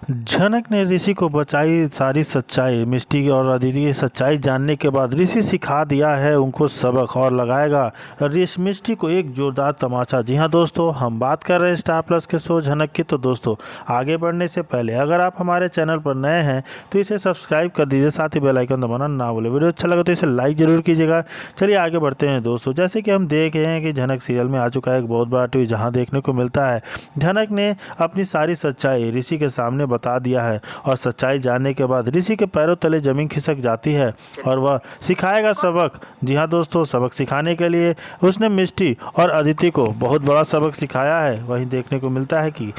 झनक ने ऋषि को बचाई सारी सच्चाई। मिष्टी और अदिति की सच्चाई जानने के बाद ऋषि सिखा दिया है उनको सबक और लगाएगा मिष्टी को एक जोरदार तमाचा। जी हाँ दोस्तों, हम बात कर रहे हैं स्टार प्लस के शो झनक की। तो दोस्तों, आगे बढ़ने से पहले अगर आप हमारे चैनल पर नए हैं तो इसे सब्सक्राइब कर दीजिए, साथ ही बेल आइकन दबाना ना भूलें। वीडियो अच्छा लगा तो इसे लाइक जरूर कीजिएगा। चलिए आगे बढ़ते हैं दोस्तों। जैसे कि हम देख रहे हैं कि झनक सीरियल में आ चुका है एक बहुत बड़ा ट्विस्ट, जहाँ देखने को मिलता है झनक ने अपनी सारी सच्चाई ऋषि के सामने बता दिया है और सच्चाई जानने के बाद ऋषि के पैरों तले जमीन खिसक जाती है और वह सिखाएगा सबक। जी हाँ दोस्तों, सबक सिखाने के लिए उसने मिष्टी और अदिति को बहुत बड़ा सबक सिखाया है। वहीं देखने को मिलता है कि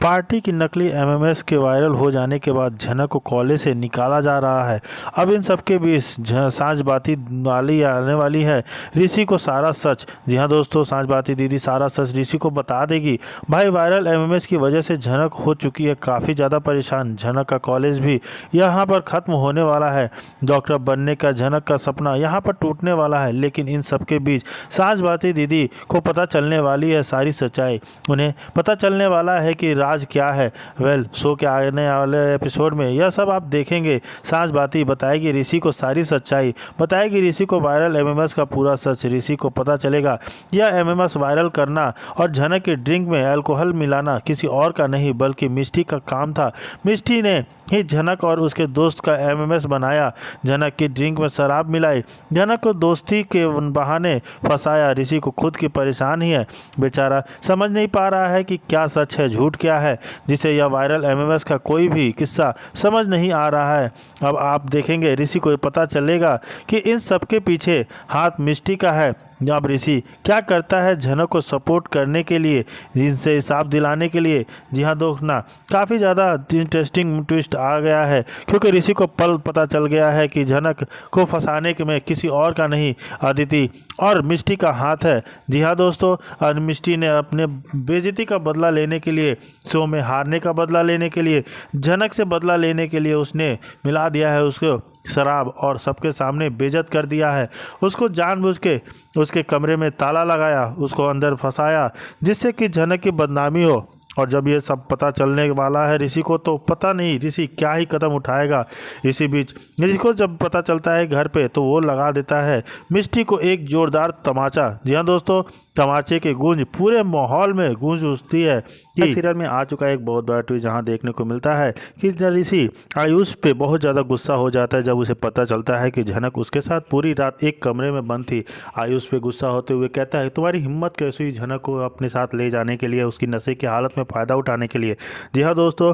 पार्टी की नकली एमएमएस के वायरल हो जाने के बाद झनक को कॉलेज से निकाला जा रहा है। अब इन सबके बीच सांझ बाती वाली आने वाली है ऋषि को सारा सच। जी हाँ दोस्तों, सांझ बाती दीदी सारा सच ऋषि को बता देगी। भाई, वायरल एमएमएस की वजह से झनक हो चुकी है काफ़ी ज़्यादा परेशान। झनक का कॉलेज भी यहाँ पर ख़त्म होने वाला है। डॉक्टर बनने का झनक का सपना यहाँ पर टूटने वाला है। लेकिन इन सबके बीच सांझ बाती दीदी को पता चलने वाली है सारी सच्चाई। उन्हें पता चलने वाला है कि आज क्या है। शो के आने वाले एपिसोड में यह सब आप देखेंगे। सांझ बाती बताएगी ऋषि को सारी सच्चाई, बताएगी ऋषि को वायरल एमएमएस का पूरा सच। ऋषि को पता चलेगा यह एमएमएस वायरल करना और झनक के ड्रिंक में अल्कोहल मिलाना किसी और का नहीं बल्कि मिष्टी का काम था। मिष्टी ने ही झनक और उसके दोस्त का एमएमएस बनाया, झनक की ड्रिंक में शराब मिलाई, झनक को दोस्ती के बहाने फंसाया। ऋषि को खुद की परेशानी है, बेचारा समझ नहीं पा रहा है कि क्या सच है झूठ क्या है, जिसे यह वायरल एमएमएस का कोई भी किस्सा समझ नहीं आ रहा है। अब आप देखेंगे ऋषि को पता चलेगा कि इन सबके पीछे हाथ मिष्टी का है। अब ऋषि क्या करता है झनक को सपोर्ट करने के लिए, इनसे हिसाब दिलाने के लिए। जी हाँ दोस्तों, काफ़ी ज़्यादा इंटरेस्टिंग ट्विस्ट आ गया है क्योंकि ऋषि को पता चल गया है कि झनक को फंसाने के में किसी और का नहीं अदिति और मिष्टी का हाथ है। जी हाँ दोस्तों, और मिष्टी ने अपने बेइज्जती का बदला लेने के लिए, शो में हारने का बदला लेने के लिए, झनक से बदला लेने के लिए उसने मिला दिया है उसको शराब और सबके सामने बेइज्जत कर दिया है। उसको जानबूझ के उसके कमरे में ताला लगाया, उसको अंदर फंसाया जिससे कि झनक की बदनामी हो। और जब ये सब पता चलने वाला है ऋषि को तो पता नहीं ऋषि क्या ही कदम उठाएगा। इसी बीच ऋषि को जब पता चलता है घर पे तो वो लगा देता है मिष्टी को एक जोरदार तमाचा। जी हाँ दोस्तों, तमाचे के गूंज पूरे माहौल में गूंज उठती है। कि सीरियल में आ चुका है एक बहुत बड़ा ट्विस्ट, जहाँ देखने को मिलता है कि ऋषि आयुष पे बहुत ज़्यादा गुस्सा हो जाता है जब उसे पता चलता है कि झनक उसके साथ पूरी रात एक कमरे में बंद थी। आयुष पे गुस्सा होते हुए कहता है तुम्हारी हिम्मत कैसी हुई झनक को अपने साथ ले जाने के लिए, उसकी नशे की हालत में फ़ायदा उठाने के लिए। जी हाँ दोस्तों,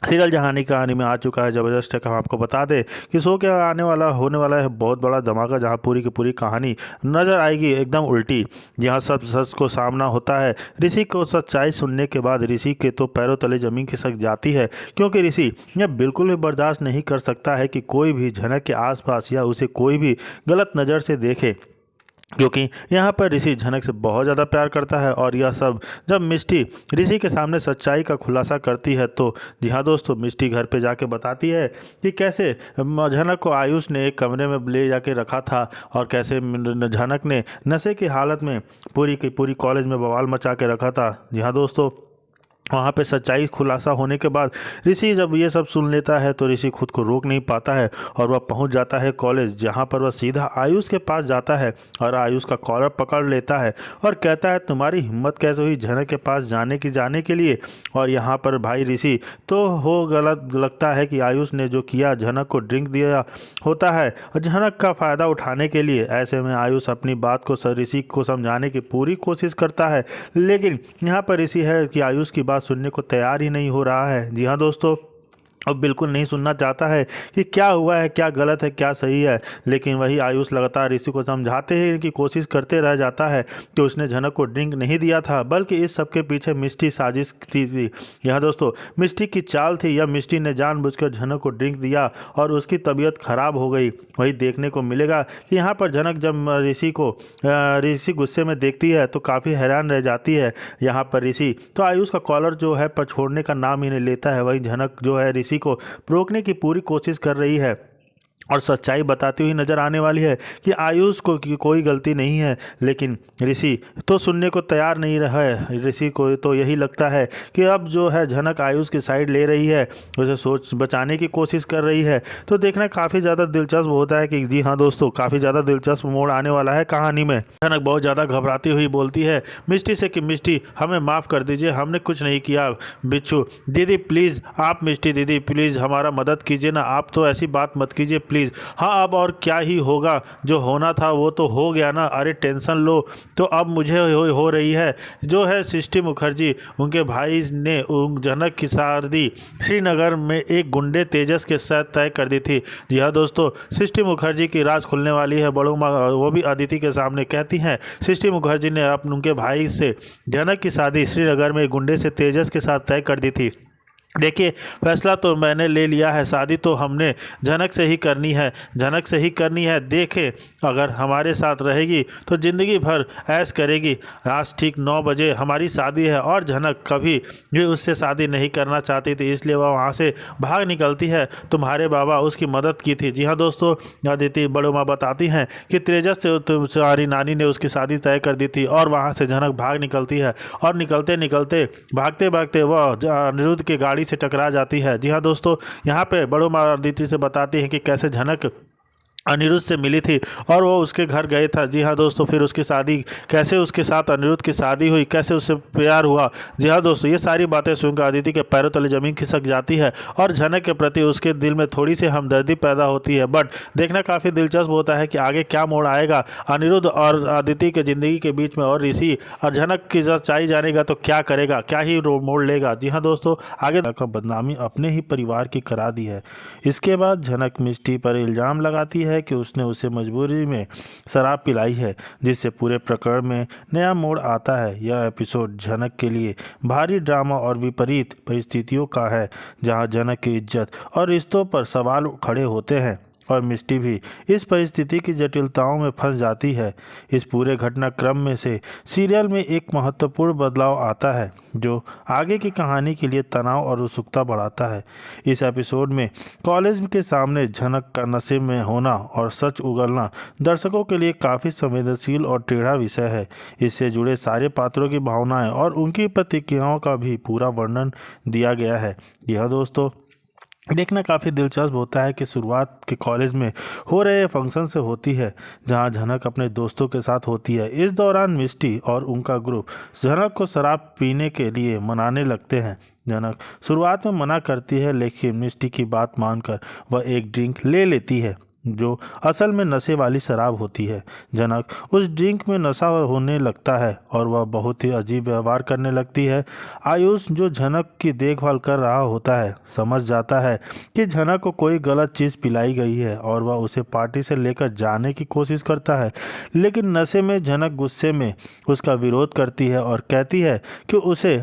सीरियल जहानी कहानी में आ चुका है ज़बरदस्त। हम आपको बता दें कि शो के होने वाला है बहुत बड़ा धमाका, जहां पूरी की पूरी कहानी नज़र आएगी एकदम उल्टी। जहां सब सच को सामना होता है। ऋषि को सच्चाई सुनने के बाद ऋषि के तो पैरों तले ज़मीन खिसक जाती है क्योंकि ऋषि यह बिल्कुल भी बर्दाश्त नहीं कर सकता है कि कोई भी झनक के आसपास या उसे कोई भी गलत नज़र से देखे, क्योंकि यहाँ पर ऋषि झनक से बहुत ज़्यादा प्यार करता है। और यह सब जब मिष्टी ऋषि के सामने सच्चाई का खुलासा करती है तो जी हाँ दोस्तों, मिष्टी घर पे जाके बताती है कि कैसे झनक को आयुष ने एक कमरे में ले जाके रखा था और कैसे झनक ने नशे की हालत में पूरी की पूरी कॉलेज में बवाल मचा के रखा था। जी हाँ दोस्तों, वहाँ पे सच्चाई खुलासा होने के बाद ऋषि जब ये सब सुन लेता है तो ऋषि खुद को रोक नहीं पाता है और वह पहुँच जाता है कॉलेज, जहाँ पर वह सीधा आयुष के पास जाता है और आयुष का कॉलर पकड़ लेता है और कहता है तुम्हारी हिम्मत कैसे हुई झनक के पास जाने के लिए। और यहाँ पर भाई ऋषि तो हो गलत लगता है कि आयुष ने जो किया, झनक को ड्रिंक दिया होता है और झनक का फ़ायदा उठाने के लिए। ऐसे में आयुष अपनी बात को ऋषि को समझाने की पूरी कोशिश करता है, लेकिन यहाँ पर ऋषि है कि आयुष की सुनने को तैयार ही नहीं हो रहा है। जी हाँ दोस्तों, अब बिल्कुल नहीं सुनना चाहता है कि क्या हुआ है, क्या गलत है, क्या सही है। लेकिन वही आयुष लगातार ऋषि को समझाते हैं कि कोशिश करते रह जाता है कि उसने झनक को ड्रिंक नहीं दिया था, बल्कि इस सब के पीछे मिष्टी साजिश थी। यहाँ दोस्तों, मिष्टी की चाल थी। या मिष्टी ने जानबूझकर झनक को ड्रिंक दिया और उसकी तबीयत खराब हो गई। वही देखने को मिलेगा कि यहाँ पर झनक जब ऋषि गुस्से में देखती है तो काफ़ी हैरान रह जाती है। यहाँ पर ऋषि तो आयुष का कॉलर जो है पर छोड़ने का नाम ही नहीं लेता है। वही झनक जो है ऋषि को रोकने की पूरी कोशिश कर रही है। और सच्चाई बताती हुई नजर आने वाली है कि आयुष को की कोई गलती नहीं है। लेकिन ऋषि तो सुनने को तैयार नहीं रहा है। ऋषि को तो यही लगता है कि अब जो है झनक आयुष की साइड ले रही है, उसे सोच बचाने की कोशिश कर रही है। तो देखना काफ़ी ज़्यादा दिलचस्प होता है कि जी हाँ दोस्तों, काफ़ी ज़्यादा दिलचस्प मोड़ आने वाला है कहानी में। झनक बहुत ज़्यादा घबराती हुई बोलती है मिष्टी से कि मिष्टी हमें माफ़ कर दीजिए, हमने कुछ नहीं किया। बिच्छू दीदी प्लीज़, आप मिष्टी दीदी प्लीज़ हमारा मदद कीजिए ना, आप तो ऐसी बात मत कीजिए प्लीज़। हाँ अब और क्या ही होगा, जो होना था वो तो हो गया ना, अरे टेंशन लो तो अब मुझे हो रही है। जो है सृष्टि मुखर्जी, उनके भाई ने झनक की शादी श्रीनगर में एक गुंडे तेजस के साथ तय कर दी थी। जी हाँ दोस्तों, सृष्टि मुखर्जी की राज खुलने वाली है। बड़ू माँ वो भी अदिति के सामने कहती हैं सृष्टि मुखर्जी ने उनके भाई से झनक की शादी श्रीनगर में एक गुंडे से तेजस के साथ तय कर दी थी। देखिए फैसला तो मैंने ले लिया है, शादी तो हमने झनक से ही करनी है, झनक से ही करनी है। देखे अगर हमारे साथ रहेगी तो ज़िंदगी भर ऐश करेगी। आज ठीक 9 बजे हमारी शादी है और झनक कभी भी उससे शादी नहीं करना चाहती थी, इसलिए वह वहाँ से भाग निकलती है। तुम्हारे बाबा उसकी मदद की थी। जी हाँ दोस्तों, अदिति बड़ो माँ बताती हैं कि तेजस से तुम्हारी नानी ने उसकी शादी तय कर दी थी और वहाँ से झनक भाग निकलती है। और निकलते निकलते भागते भागते वह अनिरुद्ध की गाड़ी से टकरा जाती है। जी हाँ दोस्तों, यहाँ पे बड़ो माँ अदिति से बताती हैं कि कैसे झनक अनिरुद्ध से मिली थी और वो उसके घर गए था। जी हाँ दोस्तों, फिर उसकी शादी कैसे उसके साथ अनिरुद्ध की शादी हुई, कैसे उससे प्यार हुआ। जी हाँ दोस्तों, ये सारी बातें सुनकर अदिति के पैरों तले ज़मीन खिसक जाती है और झनक के प्रति उसके दिल में थोड़ी सी हमदर्दी पैदा होती है। बट देखना काफ़ी दिलचस्प होता है कि आगे क्या मोड़ आएगा अनिरुद्ध और अदिति के ज़िंदगी के बीच में, और ऋषि और झनक की सच्चाई जानेगा तो क्या करेगा, क्या ही मोड़ लेगा। जी हाँ दोस्तों, आगे का बदनामी अपने ही परिवार की करा दी है। इसके बाद झनक मिष्टी पर इल्ज़ाम लगाती है कि उसने उसे मजबूरी में शराब पिलाई है, जिससे पूरे प्रकरण में नया मोड़ आता है। यह एपिसोड झनक के लिए भारी ड्रामा और विपरीत परिस्थितियों का है, जहां झनक की इज्जत और रिश्तों पर सवाल खड़े होते हैं और मिष्टी भी इस परिस्थिति की जटिलताओं में फंस जाती है। इस पूरे घटनाक्रम में से सीरियल में एक महत्वपूर्ण बदलाव आता है जो आगे की कहानी के लिए तनाव और उत्सुकता बढ़ाता है। इस एपिसोड में कॉलेज के सामने झनक का नशे में होना और सच उगलना दर्शकों के लिए काफ़ी संवेदनशील और टेढ़ा विषय है। इससे जुड़े सारे पात्रों की भावनाएं और उनकी प्रतिक्रियाओं का भी पूरा वर्णन दिया गया है। यह दोस्तों देखना काफ़ी दिलचस्प होता है कि शुरुआत के कॉलेज में हो रहे फंक्शन से होती है, जहां झनक अपने दोस्तों के साथ होती है। इस दौरान मिष्टी और उनका ग्रुप झनक को शराब पीने के लिए मनाने लगते हैं। झनक शुरुआत में मना करती है, लेकिन मिष्टी की बात मानकर वह एक ड्रिंक ले लेती है जो असल में नशे वाली शराब होती है। झनक उस ड्रिंक में नशा होने लगता है और वह बहुत ही अजीब व्यवहार करने लगती है। आयुष जो झनक की देखभाल कर रहा होता है समझ जाता है कि झनक को कोई गलत चीज़ पिलाई गई है और वह उसे पार्टी से लेकर जाने की कोशिश करता है, लेकिन नशे में झनक गुस्से में उसका विरोध करती है और कहती है कि उसे